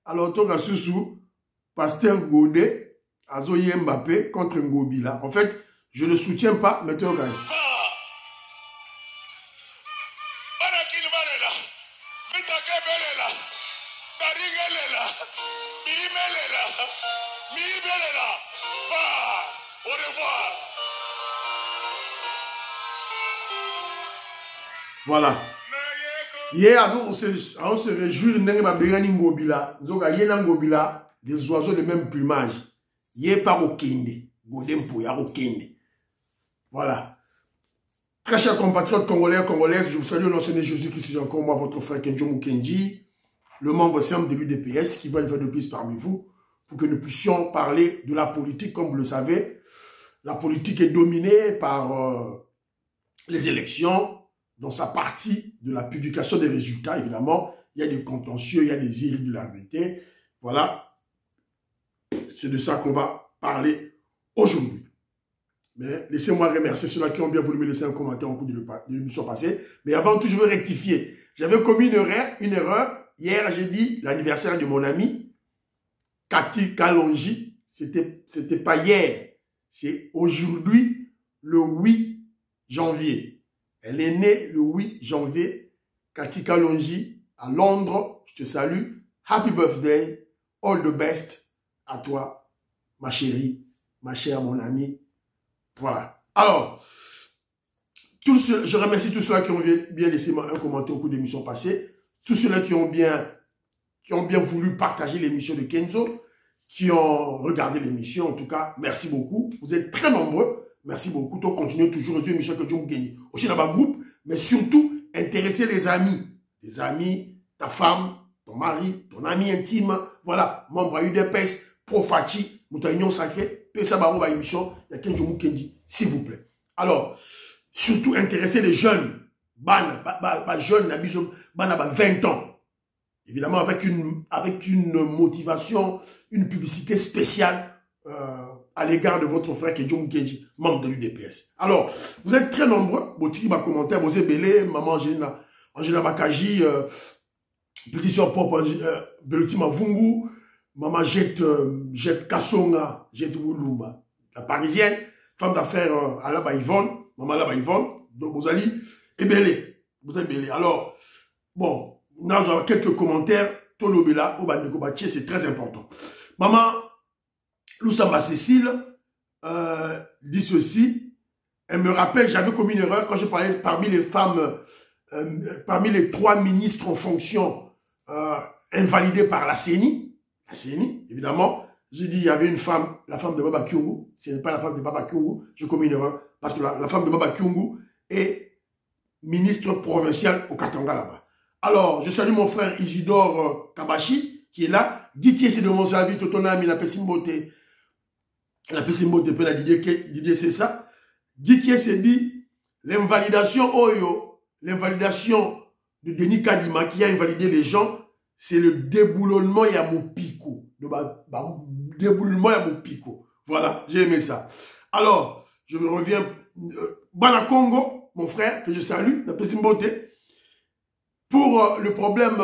Alors, Toga Soussou, Pasteur Godet, Azoye Mbappé contre Ngobila. En fait, je ne soutiens pas, mais Toga. Voilà. Hier, on se réjouit de Ngobila. Ngobila, des oiseaux de même plumage. Hier, par au Kende. Godempo, ya au Kende. Voilà. Très chers compatriotes congolais, congolaises, je vous salue au nom de Jésus-Christ, encore moi, votre frère Kenjo Mukenji, le membre simple de l'UDPS, qui va une fois de plus parmi vous, pour que nous puissions parler de la politique, comme vous le savez. La politique est dominée par les élections, dans sa partie de la publication des résultats, évidemment. Il y a des contentieux, il y a des irrégularités. Voilà. C'est de ça qu'on va parler aujourd'hui. Mais laissez-moi remercier ceux-là qui ont bien voulu me laisser un commentaire au cours de l'émission passée. Mais avant tout, je veux rectifier. J'avais commis une erreur. Hier, j'ai dit l'anniversaire de mon ami, Cathy Kalonji. C'était pas hier. C'est aujourd'hui, le 8 janvier. Elle est née le 8 janvier. Cathy Kalonji, à Londres. Je te salue. Happy birthday. All the best à toi, ma chérie, ma chère, mon amie. Voilà. Alors, je remercie tous ceux-là qui ont bien laissé un commentaire au cours de l'émission passée. Tous ceux-là qui ont bien voulu partager l'émission de Kenzo, qui ont regardé l'émission. En tout cas, merci beaucoup. Vous êtes très nombreux. Merci beaucoup. Donc, continuez toujours aux émissions que Dieu gagne. Aussi dans ma groupe, mais surtout, intéressez les amis. Les amis, ta femme, ton mari, ton ami intime. Voilà. Membre à UDPS, Profachi, Moutaignon Sacré, Pessa Baro, émission. Il y a Kenjo Mukendi, s'il vous plaît. Alors, surtout, intéressez les jeunes. Jeunes, ban 20 ans. Évidemment, avec une motivation, une publicité spéciale à l'égard de votre frère Kenjo Mukendi, membre de l'UDPS. Alors, vous êtes très nombreux. Botiki m'a commenté, vous êtes belé, maman Angela Bakaji, petit soeur propre, Beluti Mavungu, maman Jette Kassonga, Jette Wulumba, la parisienne, femme d'affaires Alaba Yvonne, maman Alaba Yvonne, donc vous allez, et belé. Vous êtes belé. Alors, bon, nous avons quelques commentaires. Tolobela, Obandeko Batié, c'est très important. Maman, Loussamba Cécile dit ceci. Elle me rappelle, j'avais commis une erreur quand je parlais parmi les femmes, parmi les 3 ministres en fonction invalidés par la CENI. La CENI, évidemment. J'ai dit, il y avait une femme, la femme de Baba Kyungu. Ce n'est pas la femme de Baba Kyungu. J'ai commis une erreur. Parce que la femme de Baba Kyungu est ministre provincial au Katanga là-bas. Alors, je salue mon frère Isidore Kabashi, qui est là. Dit qui est de mon service, Totonami, la Pessimbote. La Pessimbote, peut la Didier, c'est ça. Dit qui est dit, l'invalidation Oyo, l'invalidation de Denis Kadima, qui a invalidé les gens, c'est le déboulonnement Yamopiko. Le déboulonnement Yamopiko. Voilà, j'ai aimé ça. Alors, je me reviens. Bana Congo, mon frère, que je salue, la Pessimbote. Pour le problème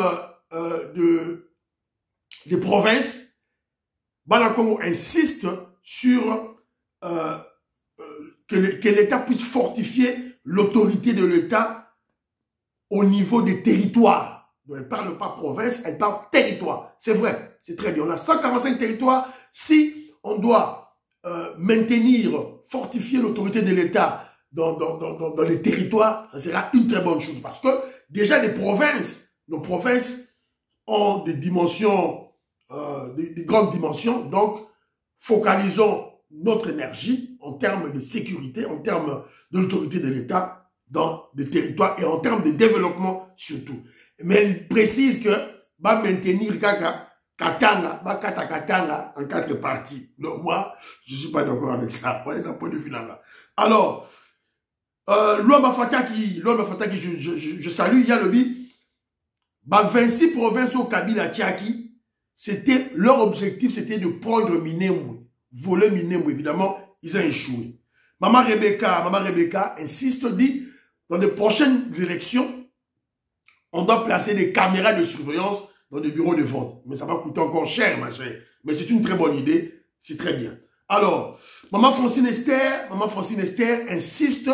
des provinces, Bana Congo insiste sur que l'État puisse fortifier l'autorité de l'État au niveau des territoires. Donc, elle ne parle pas province, elle parle territoire. C'est vrai, c'est très bien. On a 145 territoires. Si on doit maintenir, fortifier l'autorité de l'État dans les territoires, ça sera une très bonne chose. Parce que déjà les provinces, nos provinces ont des dimensions, des grandes dimensions. Donc, focalisons notre énergie en termes de sécurité, en termes de l'autorité de l'État dans des territoires et en termes de développement surtout. Mais elle précise que va maintenir Katanga, va Katanga en 4 parties. Donc moi, je ne suis pas d'accord avec ça. Voilà un point de vue là. Alors, L'homme Fataki, je salue, il y a le bi. 26 provinces au Kabila Tchaki, c'était, leur objectif, c'était de prendre Minembwe, voler Minembwe. Évidemment, ils ont échoué. Maman Rebecca insiste, dit, dans les prochaines élections, on doit placer des caméras de surveillance dans des bureaux de vote. Mais ça va coûter encore cher, ma chère. Mais c'est une très bonne idée, c'est très bien. Alors, Maman Francine Esther insiste,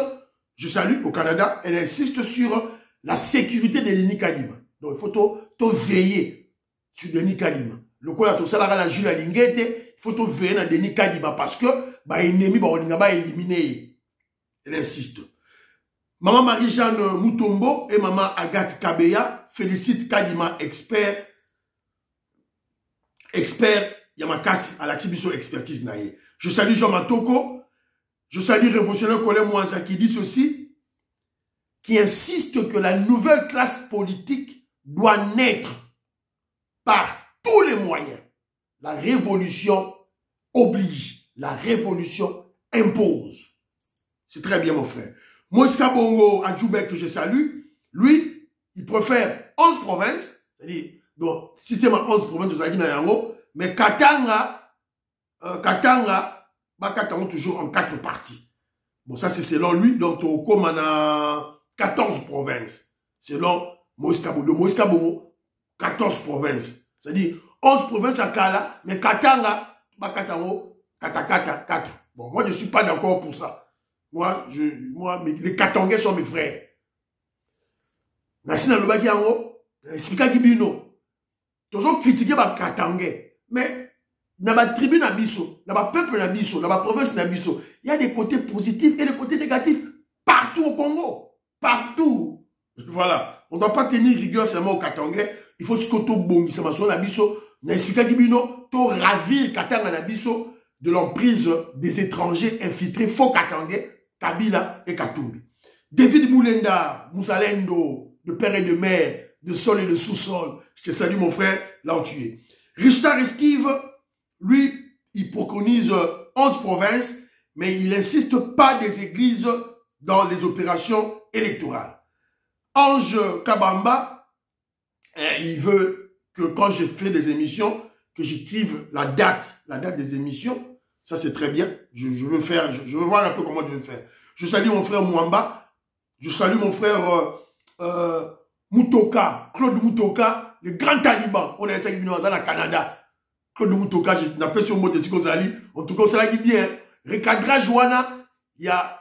je salue au Canada, elle insiste sur la sécurité de Denis Kadima. Donc, il faut veiller sur Denis Kadima. Le coup, tout ça, la Jules Linguette, il faut veiller sur Denis Kadima parce que, l'ennemi, on va éliminer. Elle insiste. Maman Marie-Jeanne Moutombo et Maman Agathe Kabeya félicitent Kadima, expert Yamakasi à la Tibiso expertise naïe. Je salue Jean Matoko, je salue Révolutionnaire Colin Mouanza qui dit ceci, qui insiste que la nouvelle classe politique doit naître par tous les moyens. La révolution oblige, la révolution impose. C'est très bien mon frère. Moïska Bongo Adjoubek que je salue, lui, il préfère 11 provinces, c'est-à-dire, donc, système à 11 provinces de Zagina Yango, mais Katanga, toujours en 4 parties. Bon, ça c'est selon lui, donc comme on a 14 provinces. Selon Moïska Bongo, 14 provinces. C'est-à-dire 11 provinces à Kala, mais Katanga, Kata. Bon, moi je ne suis pas d'accord pour ça. Moi, les Katangais sont mes frères. Nassina Lobaki Yango, explique Gibino. Toujours critiquer les Katangais. Mais, dans la tribu Nabiso, dans le peuple Nabiso, dans la province Nabiso, il y a des côtés positifs et des côtés négatifs partout au Congo. Partout. Voilà. On ne doit pas tenir rigueur seulement aux Katangais. Il faut que tout bon, ça m'a son Nabiso. Nassina Gibino, tout ravir Katanga Nabiso de l'emprise des étrangers infiltrés faux Katangais. Kabila et Katumbi. David Moulenda, Moussalendo, de père et de mère, de sol et de sous-sol. Je te salue mon frère, là où tu es. Richard Esquive, lui, il préconise 11 provinces, mais il n'insiste pas des églises dans les opérations électorales. Ange Kabamba, il veut que quand je fais des émissions, que j'écrive la date des émissions. Ça, c'est très bien. Je veux voir un peu comment je vais faire. Je salue mon frère Mouamba. Je salue mon frère Moutoka, Claude Moutoka, le grand taliban. On est à au Canada. Claude Moutoka, je n'appelle sur le mot de Sikozali. En tout cas, c'est là qui vient. Recadrage Wana, il y a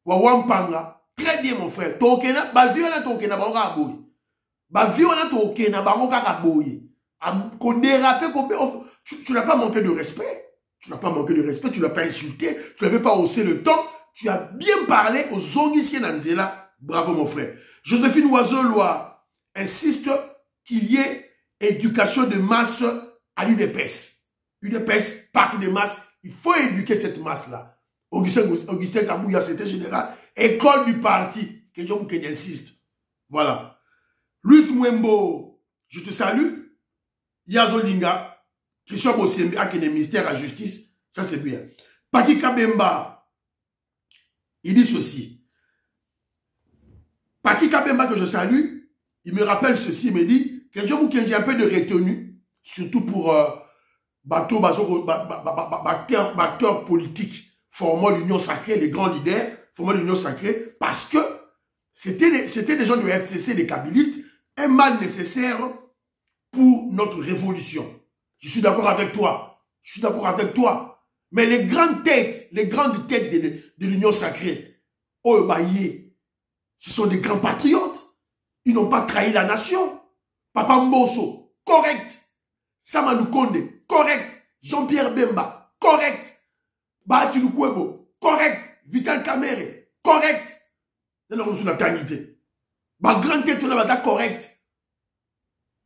Wawampanga. Très bien, mon frère. Tokena, Baviona Tokena, Baoka Aboy. Baviona Tokena, Baoka Aboy. Tu n'as pas manqué de respect. Tu n'as pas manqué de respect, tu n'as pas insulté, tu n'avais pas haussé le ton, tu as bien parlé aux Zongissiens Nanzela. Bravo mon frère. Joséphine Oiseau-Lois insiste qu'il y ait éducation de masse à l'UDPS. UDPS, parti de masse, il faut éduquer cette masse-là. Augustin Kabouya, c'était général, école du parti, que John Kenya insiste. Voilà. Luis Mwembo, je te salue. Yazo Linga, Christian Bossembe, avec le ministère à la justice, ça c'est bien. Paki Kabemba, il dit ceci. Paki Kabemba que je salue, il me rappelle ceci, il me dit que j'ai un peu de retenue, surtout pour acteurs politiques formant l'Union sacrée, les grands leaders formant l'Union sacrée, parce que c'était des gens du FCC, des kabylistes, un mal nécessaire pour notre révolution. Je suis d'accord avec toi. Je suis d'accord avec toi. Mais les grandes têtes de l'Union sacrée, oh, ce sont des grands patriotes. Ils n'ont pas trahi la nation. Papa Mbosso, correct. Samanou Konde, correct. Jean-Pierre Bemba, correct. Bahati Lukwebo, correct. Vital Kamere, correct. Non, on a tanité. Ma grande tête, on a correct.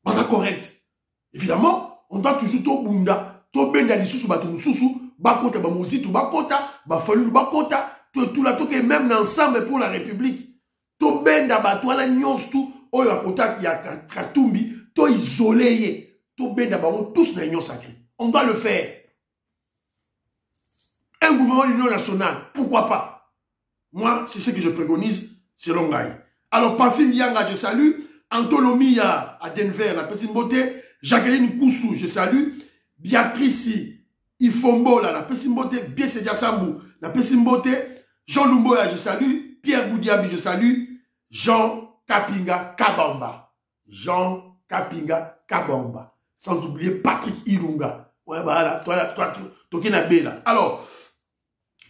Correct. Évidemment, on doit toujours tout bunda, tout benda lisusu batu mususu, bakota ba musitu bakota, ba falulu bakota, tout la tout même ensemble pour la République. Tout benda batu ala nyons tout, oyo akota ya Katumbi, tout isolé, tout benda ba tous na union sacrée. On doit le faire. Un gouvernement de l'Union nationale, pourquoi pas? Moi, c'est ce que je préconise selon Gaï. Alors, Parfum Yanga, je salue. Antonomie à Denver, la Pessimbote. Jacqueline Koussou, je salue. Béatrice Ifombola, la Pessimbote. Biessedia Sambou, la Pessimbote. Jean Lumboya, je salue. Pierre Boudiabi, je salue. Jean Kapinga Kabamba. Jean Kapinga Kabamba. Sans oublier Patrick Ilunga. Ouais, voilà, toi qui n'as là. Alors,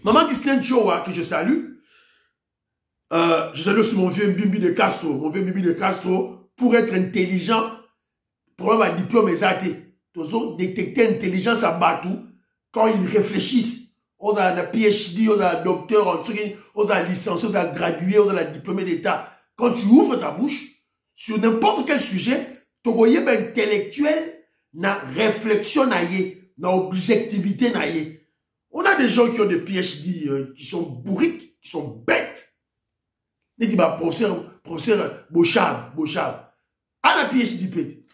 Maman Ghislaine Chowa, que je salue. Je salue aussi mon vieux Bibi de Castro. Mon vieux Bibi de Castro, pour être intelligent, pour avoir un diplôme exaté. Toujours détecter l'intelligence à Batou quand ils réfléchissent. Aux a un PhD, aux a un docteur, aux a licencié, aux a gradué, aux a diplômé d'État. Quand tu ouvres ta bouche, sur n'importe quel sujet, tu voyez intellectuel, na réflexion naïe, na objectivité naïe. On a des gens qui ont des PhD, qui sont bourriques, qui sont bêtes. Il dit, professeur Bochab. A la PhD pété.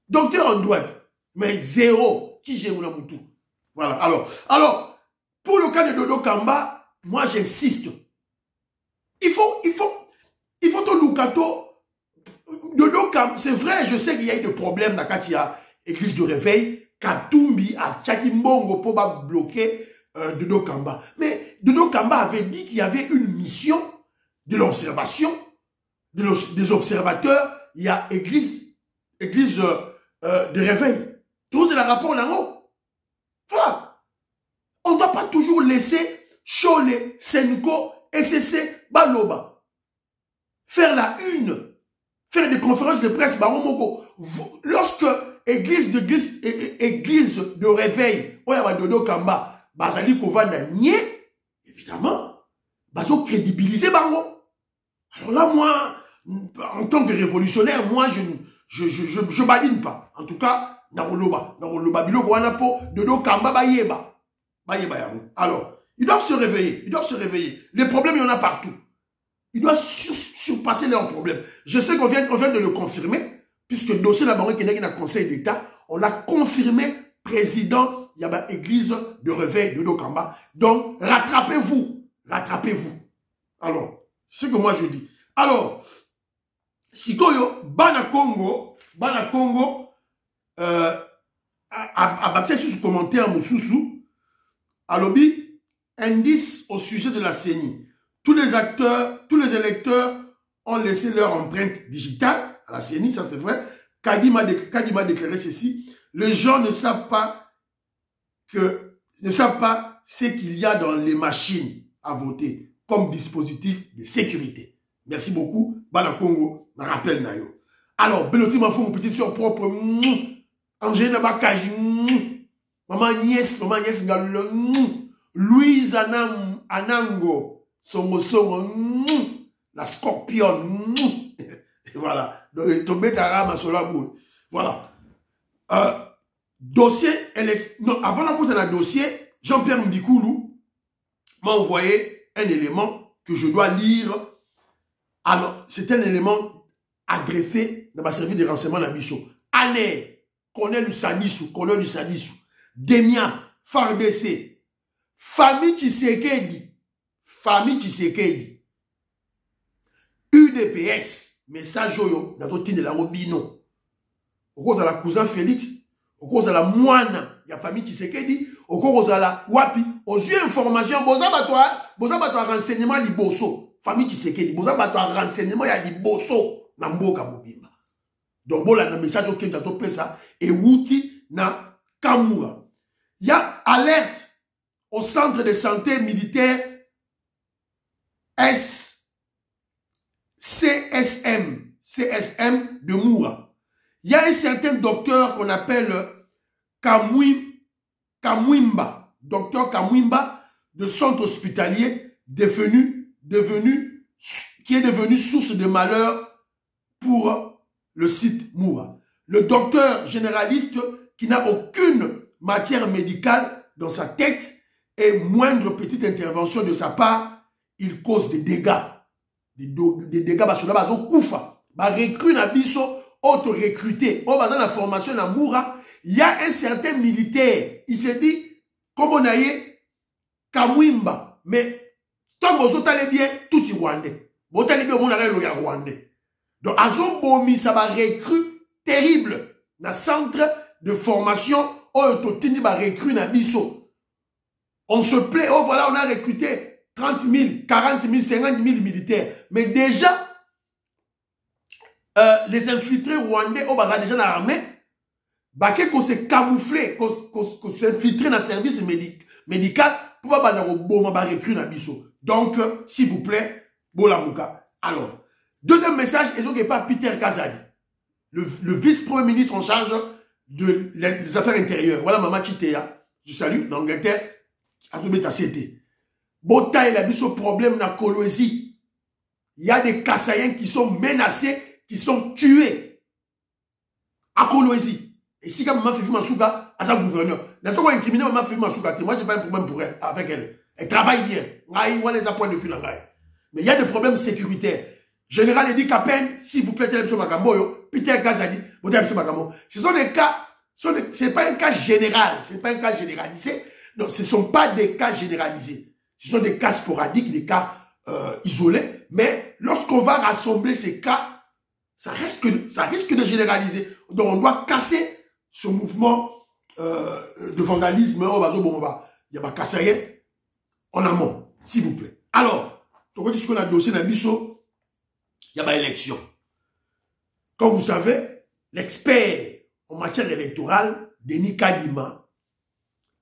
Docteur en droite, mais zéro. Voilà. Alors, pour le cas de Dodo Kamba, moi j'insiste. Il faut ton Lukato. Dodo Kamba, c'est vrai, je sais qu'il y a eu des problèmes dans Katia, église de réveil. Katumbi a Tchakimbongo pour bloquer Dodo Kamba. Mais Dodo Kamba avait dit qu'il y avait une mission de l'observation, des observateurs. Il y a église de réveil. Tout c'est le rapport là-haut. Voilà. On ne doit pas toujours laisser Cholet, Senko, SCC, Baloba faire la une, faire des conférences de presse. Lorsque église de réveil, Dodo Kamba, Bazali Kovanda Nye, évidemment, Bazo crédibiliser Bango. Alors là, moi, en tant que révolutionnaire, moi, je badine pas. En tout cas, Naroloba Bilo Guanapo, Dodo Kamba Bayeba. Alors, ils doivent se réveiller. Les problèmes, il y en a partout. Ils doivent surpasser leurs problèmes. Je sais qu'on vient de le confirmer, puisque le dossier d'abord qui est dans le Conseil d'État, on l'a confirmé président, il y a une église de réveil de Dodo Kamba. Donc, rattrapez-vous. Alors, c'est ce que moi je dis. Alors, Sikoyo, Bana Congo, a bâti sur ce commentaire, Moussoussou, à lobby, indice au sujet de la CENI. Tous les électeurs ont laissé leur empreinte digitale à la CENI, ça c'est vrai. Kadima déclaré ceci. Les gens ne savent pas ce qu'il y a dans les machines à voter comme dispositif de sécurité. Merci beaucoup. Bana Congo, me rappelle Nayo. Alors, Beloti m'a fait mon petit soeur propre. Angèle Bakaji. Maman Niès, Louise Anango, Songo, la Scorpion. Et voilà. Donc, tombé Tarama sur la boue. Voilà. Dossier, non, avant d'apporter un dossier, Jean-Pierre Mbikoulou m'a envoyé un élément que je dois lire. Alors, c'est un élément adressé dans ma service de renseignement à Bisso. Ané, colonel du Sadissou, Demia, Farbc, famille Tshisekedi, UDPS, message yo, dans ton de la Robino. Au cause de la cousin Félix, au cause de la moine, il y a famille Tshisekedi, au cause de la Wapi, aux yeux information, boza batwa renseignement liboso, famille Tshisekedi, boza batwa renseignement, il y a di boso, na mboka mobimba. Donc, bon, là, le message auquel tu as topé ça, et Wouti na Kamura. Il y a alerte au centre de santé militaire CSM de Moura. Il y a un certain docteur qu'on appelle Kamwimba, docteur Kamwimba, de centre hospitalier, qui est devenu source de malheur pour le site Moura. Le docteur généraliste qui n'a aucune matière médicale dans sa tête et moindre petite intervention de sa part, il cause des dégâts. Des dégâts parce que là, recrute na biso, auto-recruté, on va dans la formation à Moura, il y a un certain militaire, il s'est dit, comme on a eu Kamwimba, mais Tant que vous allez bien, tout est rwandais. Vous allez bien, vous allez bien rwandais. Donc, Azo Bomi, ça va recrue terrible dans le centre de formation. Oh, Totini va recruter dans Bisso. On se plaît, oh voilà, on a recruté 30 000, 40 000, 50 000 militaires. Mais déjà, les infiltrés rwandais, oh, bah, déjà dans l'armée, bah, qu'on s'est camouflé, qu'on s'est infiltré dans le service médical, pour pas recruter dans Bisso. Donc, s'il vous plaît, Bolamouka. Alors, deuxième message, ils ont pas Peter Kazadi, le vice-premier ministre en charge des affaires intérieures. Voilà, Maman Chitea, je salue, d'Angleterre, à tout bêta CT. Bota il a mis ce problème dans Kolwezi. Il y a des Kassaïens qui sont menacés, qui sont tués à Kolwezi. Et si quand Maman Fifi Masuka, à sa gouverneur, n'est-ce pas incriminé Maman Fifi Masuka, moi j'ai pas un problème pour elle, avec elle. Elle travaille bien. On les a point de vue là. Mais il y a des problèmes sécuritaires. Général il dit qu'à peine, s'il vous plaît, Télévision Makambo, Peter Kazadi, Télévision Makambo. Ce sont des cas, c'est pas un cas général, c'est pas un cas généralisé. Non, ce ne sont pas des cas généralisés. Ce sont des cas sporadiques, des cas isolés. Mais lorsqu'on va rassembler ces cas, ça risque de généraliser. Donc on doit casser ce mouvement de vandalisme. Il y a pas cassé en amont, s'il vous plaît. Alors, on dit ce qu'on a dossier dans Bisso, il y a pas élection. Comme vous savez, l'expert en matière électorale, Denis Kadima,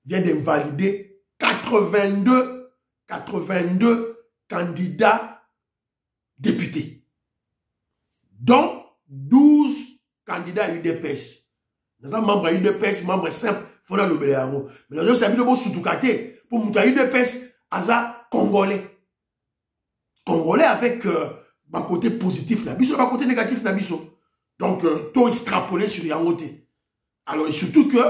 vient d'invalider 82 candidats députés, dont 12 candidats à UDPS. Nous avons membre à UDPS, membre simple, il faut le béléango. Mais nous avons salué le mot sous-toucaté pour monter à UDPS, Aza Congolais. Congolais avec un côté positif, un côté négatif. Donc, tout extrapolé sur Yangote. Alors, et surtout que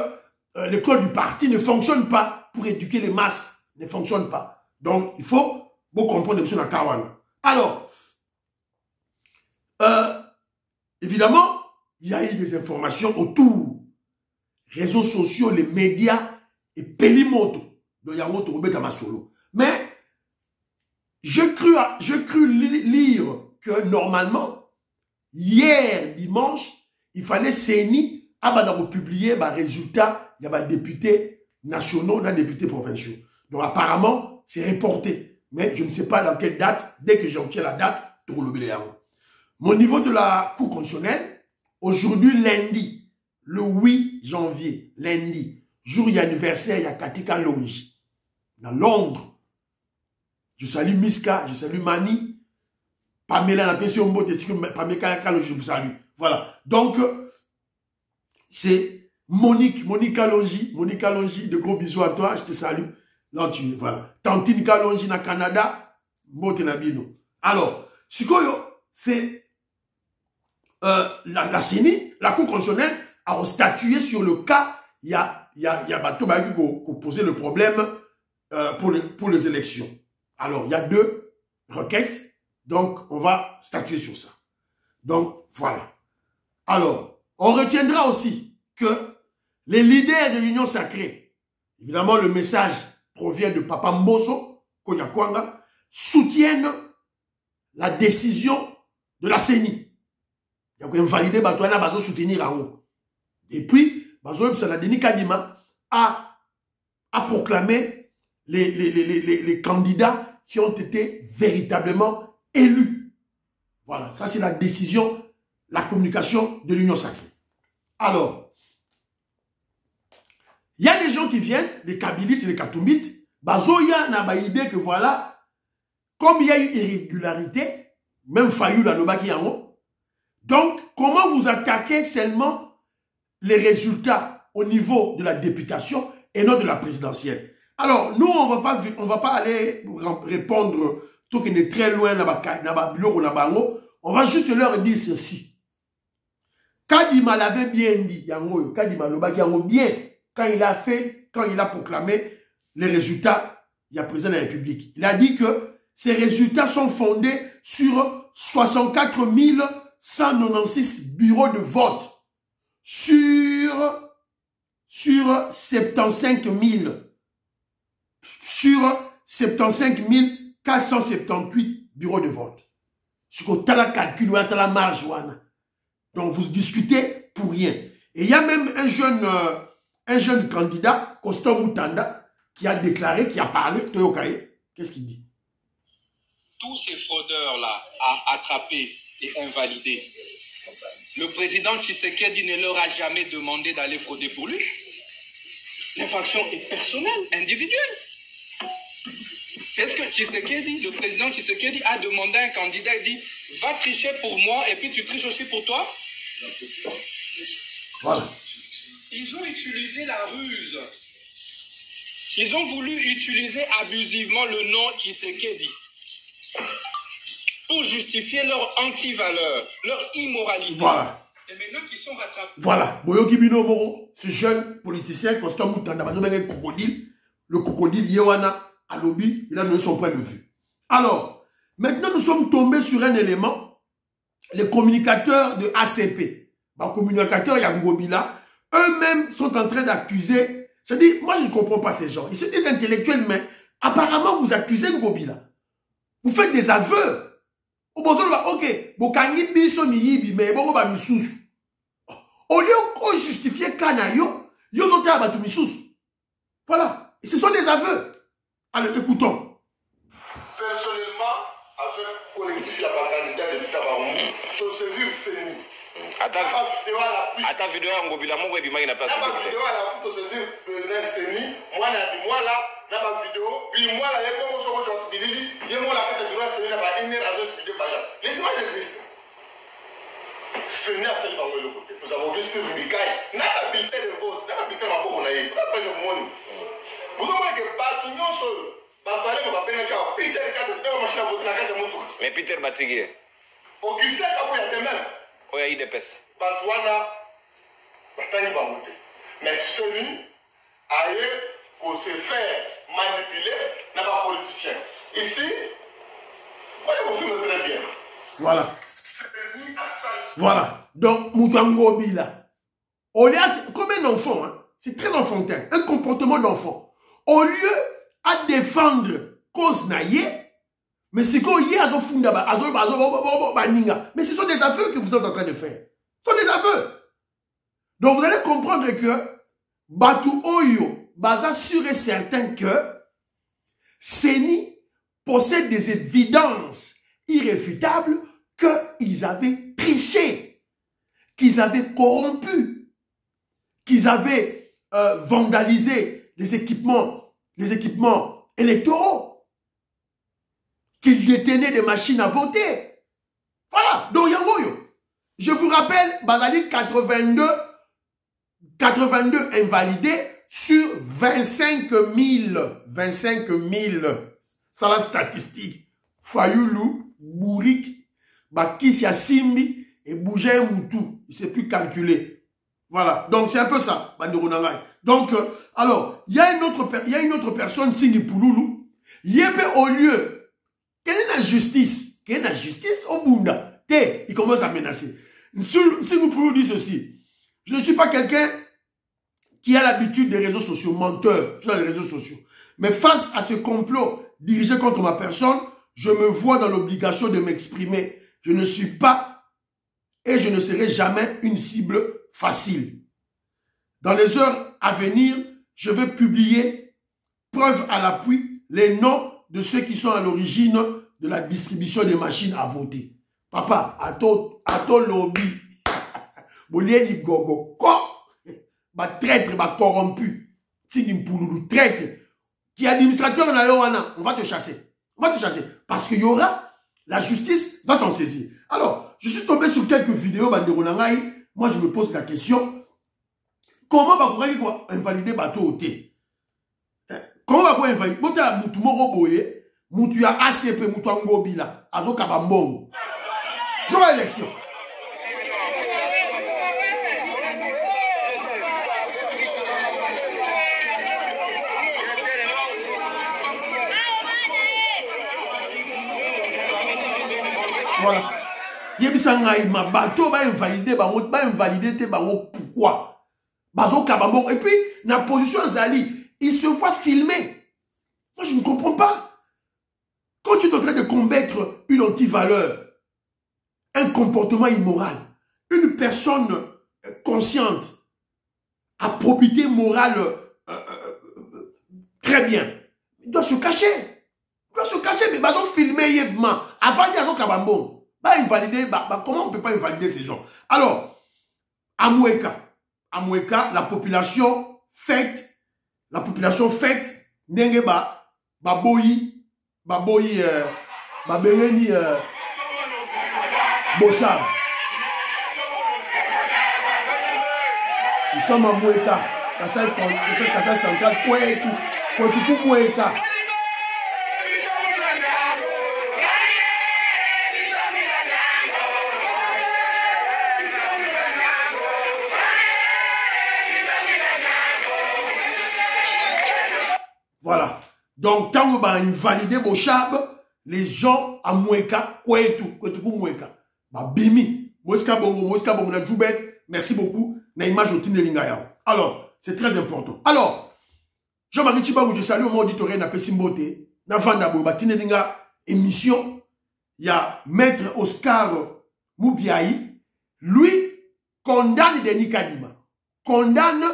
l'école du parti ne fonctionne pas pour éduquer les masses. Ne fonctionne pas. Donc, il faut vous comprendre M. Nakawana. Alors, évidemment, il y a eu des informations autour. Réseaux sociaux, les médias et Pelimoto de Yangoto Robert Masolo. Mais, j'ai cru lire que normalement, hier, dimanche, il fallait Séni publier les résultats, il y a des députés nationaux, des députés provinciaux. Donc apparemment, c'est reporté. Mais je ne sais pas dans quelle date, dès que j'obtiens la date, mon niveau de la Cour constitutionnelle, aujourd'hui lundi, le 8 janvier, lundi, jour d'anniversaire, il y a Katika Longi, dans Londres. Je salue Miska, je salue Mani, Pamela, la personne Pamela, je vous salue. Voilà. Donc, c'est Monique Kalonji, de gros bisous à toi, je te salue. Là, voilà. Tantine Kalonji na Canada, Mote Nabino. Alors, c'est la CENI, la Cour constitutionnelle, a statué sur le cas, il y a Bateau Bagui qui a posé le problème pour les élections. Alors, il y a deux requêtes, donc on va statuer sur ça. Donc, voilà. Alors, on retiendra aussi que les leaders de l'Union sacrée, évidemment le message provient de Papa Mbosso, Konyakwanga, soutiennent la décision de la CENI. Il y a invalidé Batouana Bazo soutenir en haut. Et puis, Bazo Denis Kadima a proclamé les candidats qui ont été véritablement élus. Voilà, ça c'est la décision, la communication de l'Union sacrée. Alors, il y a des gens qui viennent, les kabylistes et les katumbistes, Bazoya n'a pas idée que voilà, comme il y a eu irrégularité, même Fayou dans le Baki Yango, donc comment vous attaquez seulement les résultats au niveau de la députation et non de la présidentielle? Alors, nous, on va pas aller répondre tout qui est très loin, on va juste leur dire ceci. Kadima l'avait bien dit, Kadima Lobaki Yango bien, quand il a proclamé les résultats, il y a président de la République. Il a dit que ces résultats sont fondés sur 64 196 bureaux de vote, sur 75 000 478 bureaux de vote. Ce qu'on a la calcul, à la marge. Donc vous discutez pour rien. Et il y a même un jeune candidat, Constant Moutanda, qui a déclaré, qui a parlé, qu'est-ce qu'il dit? Tous ces fraudeurs-là à attraper et invalider. Le président Tshisekedi ne leur a jamais demandé d'aller frauder pour lui. L'infraction est personnelle, individuelle. Est-ce que Tshisekedi, le président Tshisekedi a demandé à un candidat, il dit, va tricher pour moi et puis tu triches aussi pour toi? Voilà. Ils ont utilisé la ruse. Ils ont voulu utiliser abusivement le nom Tshisekedi pour justifier leur anti-valeur, leur immoralité. Voilà. Et maintenant qu'ils sont rattrapés. Voilà. Boyoki Bino Moro, ce jeune politicien, Constant Moutanda, le crocodile, Yewana, à lobby, il a donné son point de vue. Alors, maintenant nous sommes tombés sur un élément, les communicateurs de ACP, les communicateurs Yangobila, eux-mêmes sont en train d'accuser, c'est-à-dire, moi je ne comprends pas ces gens, ils sont des intellectuels, mais apparemment vous accusez Ngobila. Vous faites des aveux. Au ok, bokangi biso miyibi, mais bon, ba misous. Au lieu de justifier Kanayo, yo zote abatu misous. Voilà. Et ce sont des aveux. Alors, écoutons. Personnellement, avec le collectif, il n'y a pas candidat depuis Tabarou, je saisir CENI. Attends, vidéo en Ngobila, mon web, il m'a place. Vidéo à la pour saisir le CENI, moi là, n'a pas vidéo, puis moi là, il y a comment on se retrouve, il dit, il y a moi là, quand tu dois CENI, n'a pas une heure à deux vidéos par exemple. Les images existent. CENI a fait le côté. Nous avons vu ce que vous dites, n'a pas bulletin de vote, n'a pas bulletin de vote, on a eu, pas je monte. Vous avez que partout, non seul. Mais Peter Batigé. Augustin Kabouya de même. Oui, il dépêche. Batouana, Batani Bamouté. Mais celui a eu pour se faire manipuler n'a pas politicien. Ici, moi je vous filme très bien. Voilà. Voilà. Donc, Moutango Bila. Comme un enfant, hein? C'est très enfantin. Un comportement d'enfant. Au lieu à défendre cause naïe, mais c'est qu'on y a mais ce sont des aveux que vous êtes en train de faire. Ce sont des aveux. Donc vous allez comprendre que Batu Oyo, baza sûr et certain que CENI possède des évidences irréfutables qu'ils avaient triché, qu'ils avaient corrompu, qu'ils avaient vandalisé les équipements électoraux, qu'ils détenaient des machines à voter. Voilà. Donc, Yangoyo, je vous rappelle, Bazali 82 invalidés sur 25 000. C'est la statistique. Fayoulou, Bourik, Bakissia Simbi et Bougé Moutou. Il ne s'est plus calculé. Voilà. Donc, c'est un peu ça, Bandironangai. Donc, alors, il y a une autre personne, Sini Pouloulou, Yépe au lieu, quelle est la justice? Quelle est la justice au Bunda? Il commence à menacer. Sini Pouloulou dit ceci. Je ne suis pas quelqu'un qui a l'habitude des réseaux sociaux, menteur sur les réseaux sociaux. Mais face à ce complot dirigé contre ma personne, je me vois dans l'obligation de m'exprimer. Je ne suis pas et je ne serai jamais une cible facile. Dans les heures à venir, je vais publier, preuve à l'appui, les noms de ceux qui sont à l'origine de la distribution des machines à voter. Papa, à ton lobby, Bolieni Gogo, ba traître, ba corrompu, Tigimpoulou, traître, qui est administrateur de la Yohana, on va te chasser. On va te chasser. Parce qu'il y aura, la justice va s'en saisir. Alors, je suis tombé sur quelques vidéos, Banderonangaï. Moi, je me pose la question. Comment va vous invalider bateau au thé? Comment va vous invalider? Vous avez Moutou Moroboye, Moutou ya ACP, Moutou Angobila, Azo Kabambongo. Je vois l'élection. Voilà. Yebisangaï, ma bateau va invalider, pourquoi? Et puis, la position Zali, il se voit filmer. Moi, je ne comprends pas. quand tu es en train de combattre une antivaleur, un comportement immoral, une personne consciente, à probité morale très bien, il doit se cacher. Il doit se cacher, mais il va filmer avant de dire Kabambo. Comment on ne peut pas invalider ces gens? Alors, à Moueka, la population faite, ndenge baboyi, babengeni Bochab. Nous sommes à Moueka, Kassai Central, Kouetou Moueka. Voilà. Donc, quand on va invalider Bochab, les gens à Moueka, Kouetou Moueka, Bimi, Moueska Bongo, na Djoubet, merci beaucoup. Na image au Tinelingaya. Alors, c'est très important. Alors, Jean-Marie Tchibagou, je salue mon auditoire na Pessimbote, na Vandabo, Tinelinga émission. Il y a Maître Oscar Moubiaï, lui condamne Denis Kadima, condamne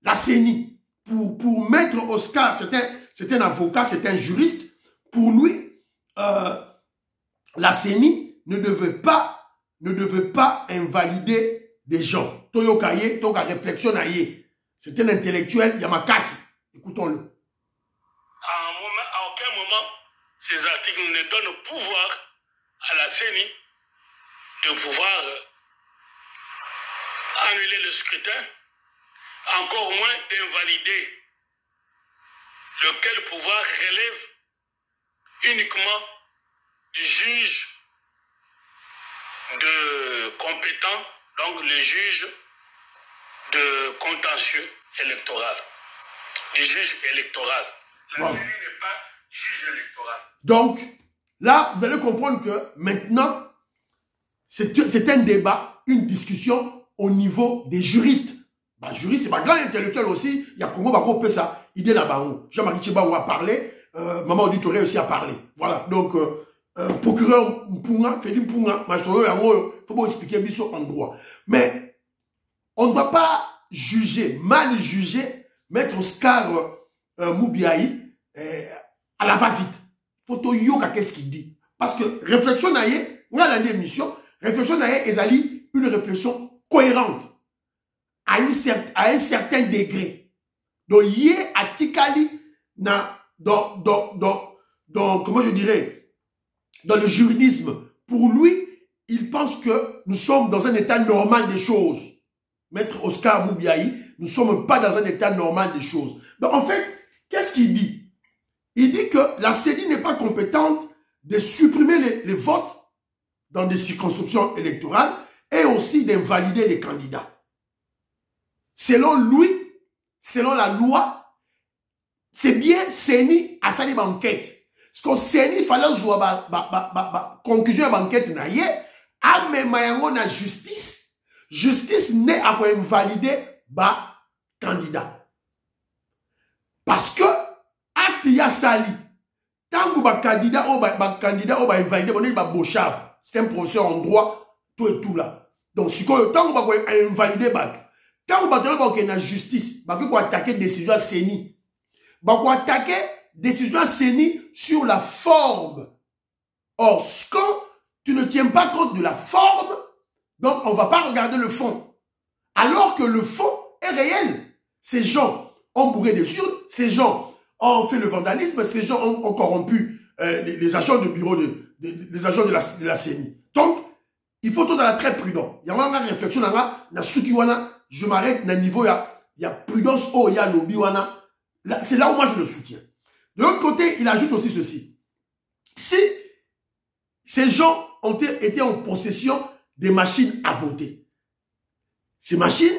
la CENI. Pour Maître Oscar, c'est un avocat, c'est un juriste. Pour lui, la CENI ne devait pas invalider des gens. Toyo Kaye, Toka réflexion aye. C'est un intellectuel, Yamakasi. Écoutons-le. À aucun moment, ces articles ne donnent pouvoir à la CENI de pouvoir annuler le scrutin, encore moins d'invalider, lequel pouvoir relève uniquement du juge de compétent, donc le juge de contentieux électoral, du juge électoral. La CENI n'est pas juge électoral. Donc, là, vous allez comprendre que maintenant, c'est un débat, une discussion au niveau des juristes. Bah, juriste, c'est pas grand intellectuel aussi. Il y a Congo Bako Pessa, idée là-bas. Jean-Marie Tchibagou a parlé, Maman Auditoré aussi a parlé. Voilà, donc, procureur Mpunga, Félix Mpunga, il faut pas expliquer biso en droit. Mais, on ne doit pas juger, mal juger, Maître Oscar Moubiaï à la va-vite. Faut que yoka qu'est-ce qu'il dit. Parce que réflexion naïe, on a l'émission, réflexion naïe, ezali une réflexion cohérente à un certain degré. Donc, yé a tikali dans comment je dirais, dans le juridisme. Pour lui, il pense que nous sommes dans un état normal des choses. Maître Oscar Moubiaï, nous ne sommes pas dans un état normal des choses. Donc, en fait, qu'est-ce qu'il dit? Il dit que la CENI n'est pas compétente de supprimer les votes dans des circonscriptions électorales et aussi d'invalider les candidats. Selon lui, selon la loi, c'est bien CENI à sa enquête. Parce que CENI, il fallait jouer conclusion de l'enquête, à même la justice. Justice n'est à quoi invalider ba candidat. Parce que acte ya sali tangu ba candidat ou invalidé on est ba Bochab. C'est un professeur en droit tout et tout là. Donc si quoi tangu ba invalidé ba tangu ba na justice ba ko attaquer décision à CENI. Ba ko attaquer décision à CENI sur la forme. Or quand tu ne tiens pas compte de la forme, donc on ne va pas regarder le fond. Alors que le fond est réel. Ces gens ont bourré des urnes, ces gens ont fait le vandalisme, ces gens ont corrompu les agents de bureau, les agents de la CENI. Donc, il faut tous être très prudent. Il y a une réflexion là, je m'arrête à niveau, il y a prudence, il y a lobby, c'est là où moi je le soutiens. De l'autre côté, il ajoute aussi ceci. Si ces gens ont été en possession des machines à voter, ces machines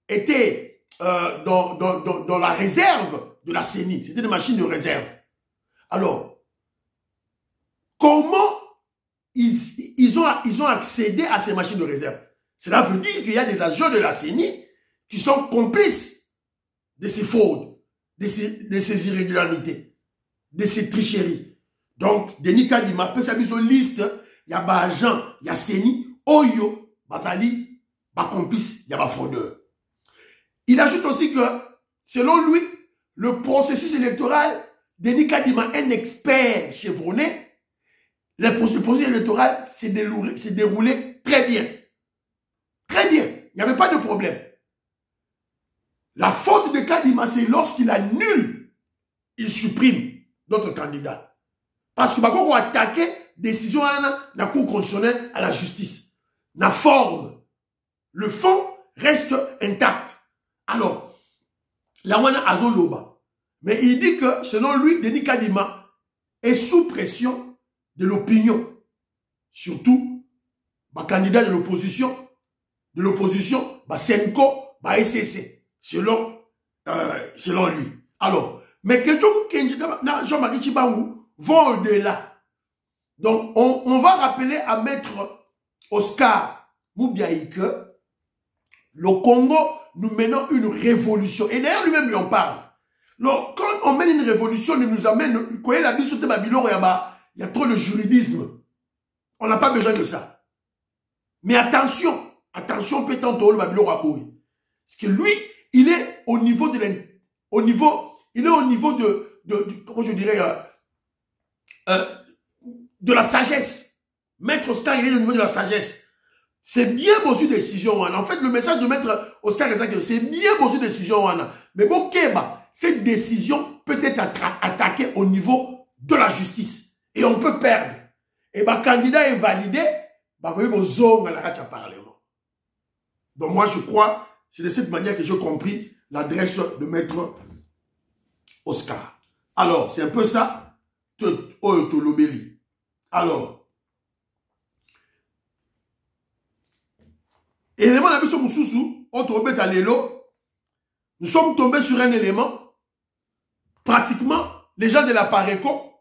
étaient dans la réserve de la CENI. C'était des machines de réserve. Alors, comment ils ont accédé à ces machines de réserve? Cela veut dire qu'il y a des agents de la CENI qui sont complices de ces fraudes, de ces irrégularités, de ces tricheries. Donc, Denis Kadima peut s'amuser une liste, il y a des agents, il y a Seni, Oyo, Bazali, des complices, il y a des fraudeurs. Il ajoute aussi que, selon lui, le processus électoral, Denis Kadima, un expert chevronné, le processus électoral s'est déroulé très bien. Très bien. Il n'y avait pas de problème. La faute de Kadima, c'est lorsqu'il annule, il supprime d'autres candidats. Parce que quand on attaque décision à la Cour constitutionnelle à la justice, la forme, le fond reste intact. Alors, la wana azoloba. Mais il dit que, selon lui, Denis Kadima est sous pression de l'opinion. Surtout, le candidat de l'opposition, Senko, SCC, selon lui. Alors, mais que Jean-Marie Tshibangou vont au-delà. Donc, on va rappeler à Maître Oscar Moubiaï que le Congo, nous menons une révolution. Et d'ailleurs, lui-même, lui en parle. Donc, quand on mène une révolution, il nous amène, il y a trop de juridisme. On n'a pas besoin de ça. Mais attention, attention, peut-être parce que lui, il est au niveau de comment je dirais, de la sagesse. Maître Oscar, il est au niveau de la sagesse. C'est bien bossu décision, en fait, le message de Maître Oscar, c'est bien bossu décision, mais bon, Keba, cette décision peut être attaquée au niveau de la justice. Et on peut perdre. Et le candidat est validé, donc moi, je crois, c'est de cette manière que j'ai compris l'adresse de Maître Oscar. Alors, c'est un peu ça, alors, élément de la mission nous sommes tombés sur un élément. Pratiquement, les gens de la Pareco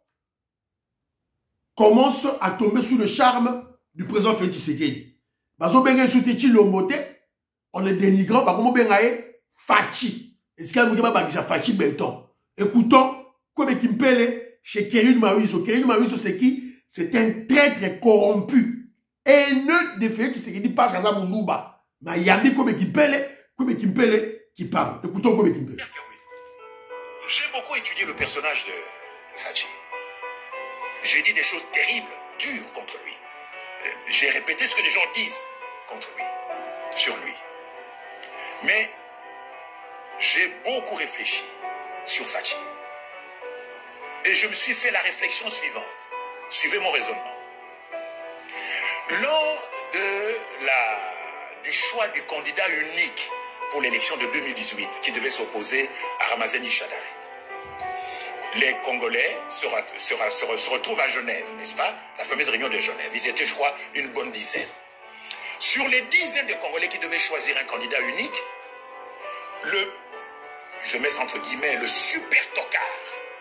commencent à tomber sous le charme du président Félix Tshisekedi. En le dénigrant, Fachi. Est-ce qu'il y a Fachi Béton? Écoutons, comme Kimpele, chez Kérin Mauriso. Kérin Mauriso, c'est qui? C'est un traître corrompu. Haineux de Félix Tshisekedi passe à Moulouba. Mais il y a des comme Kimpele qui parle. Écoutons comme Kimpele. J'ai beaucoup étudié le personnage de Fachi. J'ai dit des choses terribles, dures contre lui. J'ai répété ce que les gens disent contre lui, sur lui. Mais j'ai beaucoup réfléchi sur Fachi. Et je me suis fait la réflexion suivante. Suivez mon raisonnement. Lors du choix du candidat unique pour l'élection de 2018 qui devait s'opposer à Ramazani Shadari, les Congolais se retrouvent à Genève, n'est-ce pas? La fameuse réunion de Genève. Ils étaient, je crois, une bonne dizaine. Sur les dizaines de Congolais qui devaient choisir un candidat unique, je mets entre guillemets, le super tocard,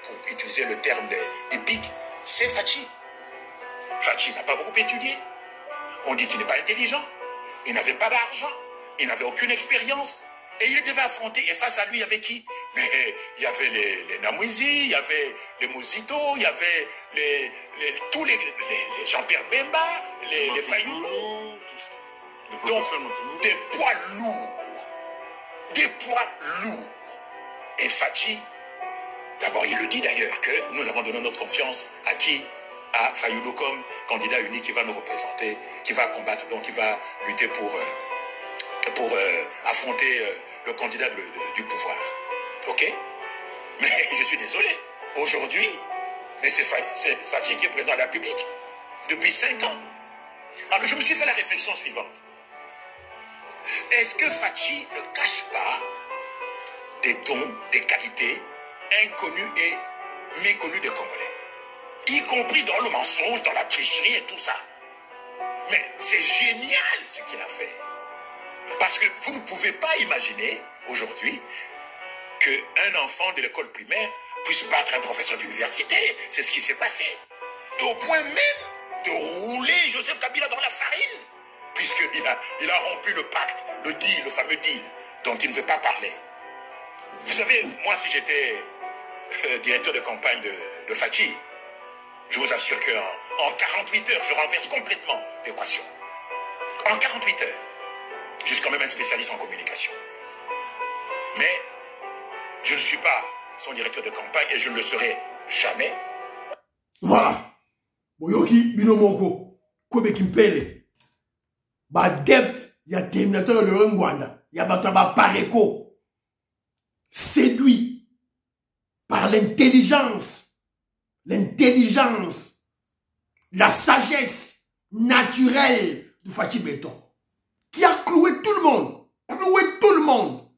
pour utiliser le terme épique, c'est Fachi. Fachi n'a pas beaucoup étudié. On dit qu'il n'est pas intelligent. Il n'avait pas d'argent. Il n'avait aucune expérience. Et il devait affronter, et face à lui, il y avait qui? Mais il y avait les Namouizi, il y avait les Mouzito, il y avait tous les Jean-Pierre Bemba, les Fayoulou. Donc, des poids lourds. Des poids lourds. Et Fachi, d'abord, il le dit d'ailleurs que nous avons donné notre confiance à qui? À Fayoulou comme candidat unique qui va nous représenter, qui va combattre, donc qui va lutter pour affronter le candidat du pouvoir. Ok? Mais je suis désolé. Aujourd'hui, c'est Fachi qui est président de la République depuis 5 ans. Alors je me suis fait la réflexion suivante. Est-ce que Fachi ne cache pas des dons, des qualités inconnues et méconnues des Congolais, y compris dans le mensonge, dans la tricherie et tout ça? Mais c'est génial ce qu'il a fait. Parce que vous ne pouvez pas imaginer aujourd'hui qu'un enfant de l'école primaire puisse battre un professeur d'université. C'est ce qui s'est passé. Et au point même de rouler Joseph Kabila dans la farine, puisqu'il a rompu le pacte, le deal, le fameux deal, dont il ne veut pas parler. Vous savez, moi, si j'étais directeur de campagne de Fachi, Je vous assure qu'en 48 heures, je renverse complètement l'équation. En 48 heures. Je suis quand même un spécialiste en communication. Mais je ne suis pas son directeur de campagne et je ne le serai jamais. Voilà. Boyoki Binomoko, Kwebe Kimpele. Ba dept, il y a Terminator de Rwanda. Il y a Bataba Pareko. Séduit par l'intelligence. L'intelligence. La sagesse naturelle de Fachi Béton. Qui a cloué tout le monde. Cloué tout le monde.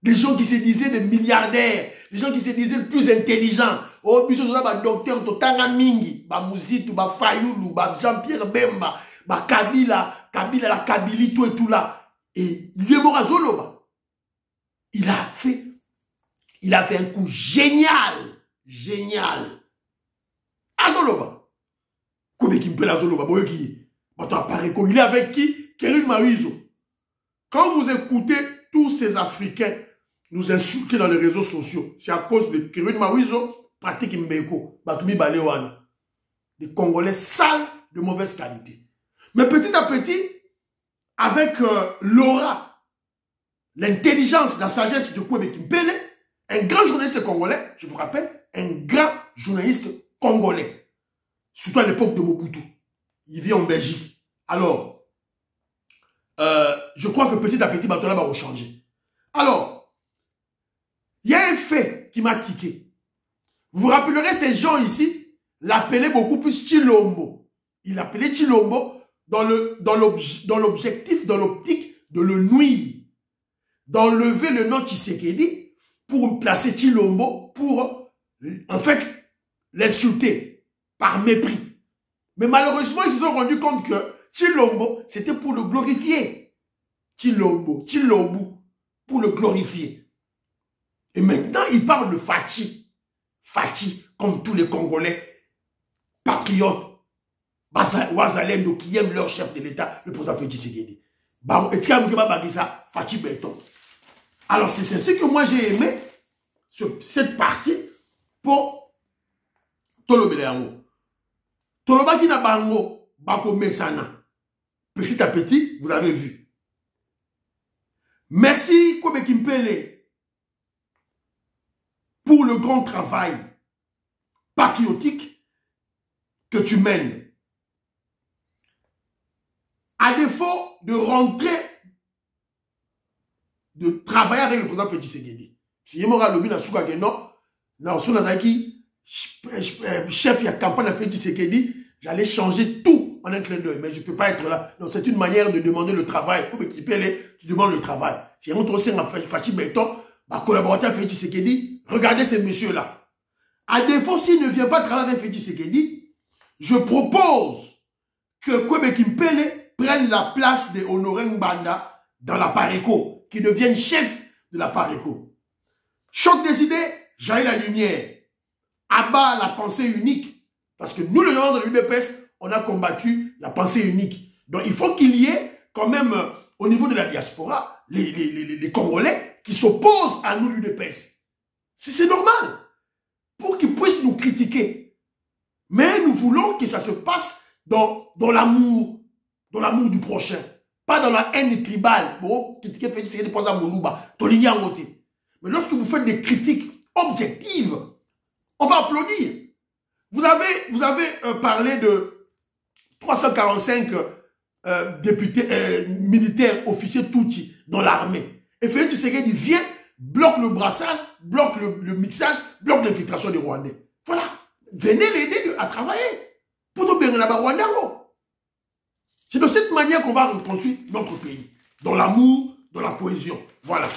Des gens qui se disaient des milliardaires. Des gens qui se disaient les plus intelligents. Oh, biso ba docteur Totanga Mingi, ba Muzitu, ba Fayoulou, ba Jean-Pierre Bemba, ba Kabila la Kabili, tout et tout là. Et Liemora Zoloba, il a fait un coup génial. Génial. À Zoloba. Kobe Kimpela Zoloba, boyoki. Il est avec qui? Kerim Mawizo. Quand vous écoutez tous ces Africains nous insulter dans les réseaux sociaux, c'est à cause de Kerim Mawizo, pratique Mbeko, Batumi Balewana. Des Congolais sales de mauvaise qualité. Mais petit à petit, avec l'aura, l'intelligence, la sagesse de Kwebe Kimpele, un grand journaliste congolais, je vous rappelle, un grand journaliste congolais, surtout à l'époque de Mobutu. Il vit en Belgique. Alors, je crois que petit à petit, Batola va changer. Alors, il y a un fait qui m'a tiqué. Vous vous rappellerez, ces gens ici l'appelaient beaucoup plus Chilombo. Il l'appelait Chilombo dans l'objectif, dans l'optique de le nuire. D'enlever le nom Tshisekedi pour placer Chilombo pour, en fait, l'insulter par mépris. Mais malheureusement, ils se sont rendus compte que Chilombo, c'était pour le glorifier. Chilombo, pour le glorifier. Et maintenant, il parle de Fachi. Fachi, comme tous les Congolais, patriotes, Ouazalendo, qui aiment leur chef de l'État, le président Félix Tshisekedi. Fachi Béton. Alors, c'est ce que moi j'ai aimé, cette partie, pour Tolobeleango. Tolobaki na bango, bako mesana. Petit à petit, vous l'avez vu. Merci, Kwebe Kimpele, pour le grand travail patriotique que tu mènes. À défaut de rentrer, de travailler avec le président Félix Tshisekedi. Si je me lobby na souka que non, na Sonazaki, chef de la campagne de Félix Tshisekedi, j'allais changer tout en un clin d'œil, mais je ne peux pas être là. Donc c'est une manière de demander le travail. Pour m'équiper, tu demandes le travail. Si on trouve un Fachi Béton, ma collaborateur Félix Tshisekedi, regardez ces messieurs-là. À défaut, s'il ne vient pas travailler avec Félix Tshisekedi, je propose que Kwebe Kimpele prenne la place de Honoré Mbanda dans la Pareco, qui devienne chef de la Pareco. Choc des idées, jaillit la lumière. Abat la pensée unique. Parce que nous, les gens de l'UDPS, on a combattu la pensée unique. Donc, il faut qu'il y ait quand même, au niveau de la diaspora, les Congolais qui s'opposent à nous, l'UDPS. C'est normal. Pour qu'ils puissent nous critiquer. Mais nous voulons que ça se passe dans l'amour du prochain. Pas dans la haine tribale. Bon, critiquer fait c'est des à Moulouba. Mais lorsque vous faites des critiques objectives, on va applaudir. Vous avez parlé de 345 députés, militaires, officiers Tutsi dans l'armée. Et Félix Tshisekedi vient, bloque le brassage, bloque le mixage, bloque l'infiltration des Rwandais. Voilà. Venez l'aider à travailler. Pour nous bénir là-bas, Rwanda. C'est de cette manière qu'on va reconstruire notre pays. Dans l'amour, dans la cohésion. Voilà.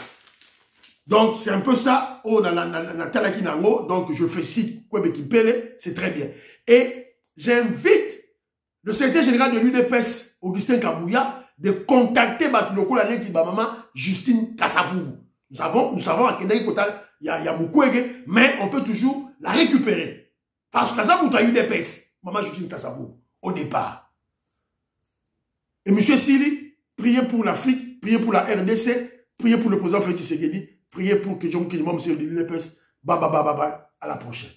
Donc, c'est un peu ça. Oh, donc, je fais site Kwebe Kimpele. C'est très bien. Et j'invite le secrétaire général de l'UDPS, Augustin Kabouya, de contacter Batuloko la Neti Bamama, Justine Kassaboubou. Nous savons à Kendai Kota, il y a Mukwege, mais on peut toujours la récupérer. Parce que ça, vous avez UDPS. Maman Justine Kassaboubou, au départ. Et M. Sili, priez pour l'Afrique, priez pour la RDC, priez pour le président Félix Tshisekedi, priez pour que John Kilimom, M. l'UDPS. Bye, à la prochaine.